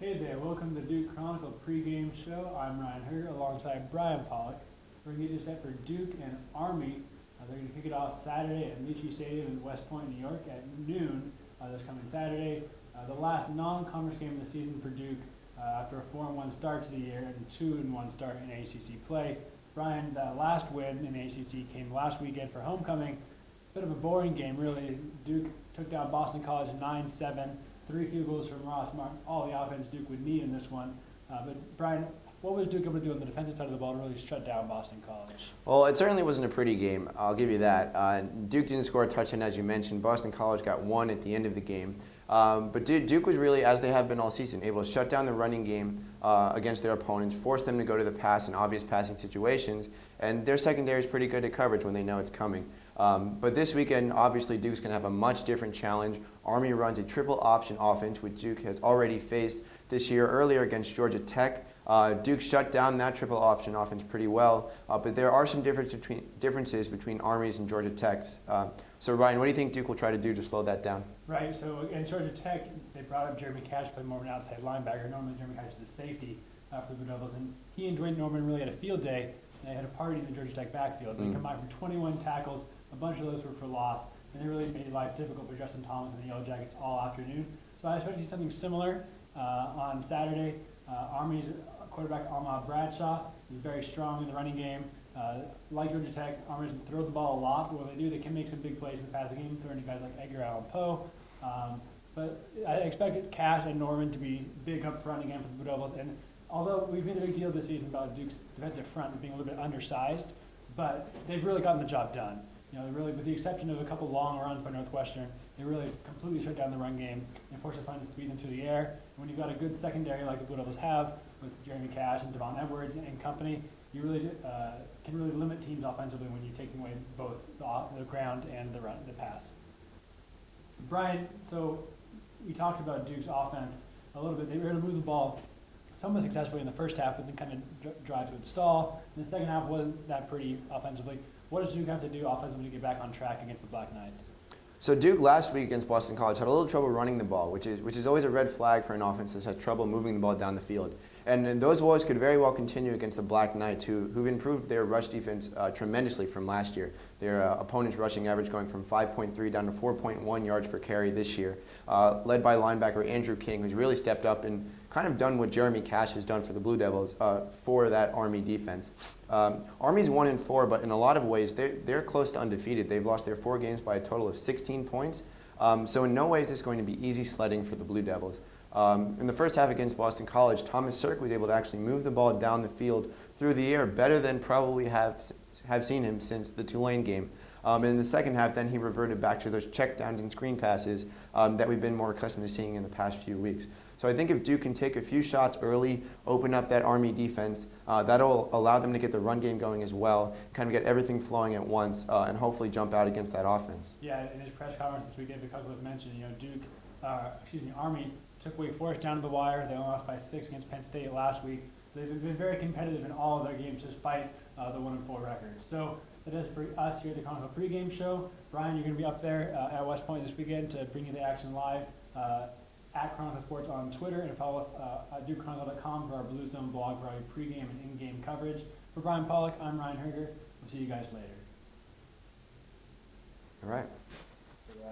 Hey there, welcome to the Duke Chronicle pregame show. I'm Ryan Hoerger alongside Brian Pollack. We're going to get you set for Duke and Army. They're going to kick it off Saturday at Michie Stadium in West Point, New York at noon this coming Saturday. The last non-conference game of the season for Duke after a 4-1 start to the year and 2-1 start in ACC play. Brian, that last win in ACC came last weekend for homecoming. Bit of a boring game, really. Duke took down Boston College 9-7. 3 field goals from Ross Martin, all the offense Duke would need in this one. But Brian, what was Duke able to do on the defensive side of the ball to really shut down Boston College? Well, it certainly wasn't a pretty game, I'll give you that. Duke didn't score a touchdown, as you mentioned. Boston College got one at the end of the game. But Duke was really, as they have been all season, able to shut down the running game against their opponents, force them to go to the pass in obvious passing situations, and their secondary is pretty good at coverage when they know it's coming. But this weekend, obviously, Duke's going to have a much different challenge. Army runs a triple option offense, which Duke has already faced this year earlier against Georgia Tech. Duke shut down that triple option offense pretty well, but there are some differences between Army's and Georgia Tech's. So Ryan, what do you think Duke will try to do to slow that down? Right, so against Georgia Tech, they brought up Jeremy Cash, played more of an outside linebacker. Normally Jeremy Cash is a safety for the Blue Devils, and he and Dwayne Norman really had a field day. They had a party in the Georgia Tech backfield. They combined for 21 tackles, a bunch of those were for loss, and they really made life difficult for Justin Thomas and the Yellow Jackets all afternoon. So I expect to see something similar on Saturday. Army's quarterback Ahmad Bradshaw is very strong in the running game. Like Georgia Tech, Army's throw the ball a lot, but when they do, they can make some big plays in the passing game, throwing to guys like Edgar Allan Poe. But I expected Cash and Norman to be big up front again for the Blue Devils. And although we've made a big deal this season about Duke's defensive front being a little bit undersized, but they've really gotten the job done. You know, really, with the exception of a couple long runs by Northwestern, they really completely shut down the run game and forced opponents to beat them through the air. And when you've got a good secondary like the Blue Devils have, with Jeremy Cash and Devon Edwards and company, you really can really limit teams offensively when you're taking away both the ground and the pass. Brian, so we talked about Duke's offense a little bit. They were able to move the ball somewhat successfully in the first half, but then kind of drive to its stall. And the second half wasn't that pretty offensively. What does Duke have to do offensively to get back on track against the Black Knights? So Duke last week against Boston College had a little trouble running the ball, which is always a red flag for an offense that has trouble moving the ball down the field. And those woes could very well continue against the Black Knights, who've improved their rush defense tremendously from last year. Their opponent's rushing average going from 5.3 down to 4.1 yards per carry this year, led by linebacker Andrew King, who's really stepped up and kind of done what Jeremy Cash has done for the Blue Devils for that Army defense. Army's 1-4, but in a lot of ways they're close to undefeated. They've lost their 4 games by a total of 16 points. So in no way is this going to be easy sledding for the Blue Devils. In the first half against Boston College, Thomas Sirk was able to actually move the ball down the field through the air better than probably have seen him since the Tulane game. And in the second half, then he reverted back to those checkdowns and screen passes that we've been more accustomed to seeing in the past few weeks. So I think if Duke can take a few shots early, open up that Army defense, that'll allow them to get the run game going as well, kind of get everything flowing at once, and hopefully jump out against that offense. Yeah, in his press conference this weekend, because was mentioned, Army took Wake Forest down to the wire. They only lost by 6 against Penn State last week. They've been very competitive in all of their games despite the 1-4 record. So that is for us here at the Chronicle pregame show. Brian, you're going to be up there at West Point this weekend to bring you the action live at Chronicle Sports on Twitter, and follow us at DukeChronicle.com for our Blue Zone blog for our pregame and in-game coverage. For Brian Pollack, I'm Ryan Hoerger. We'll see you guys later. All right.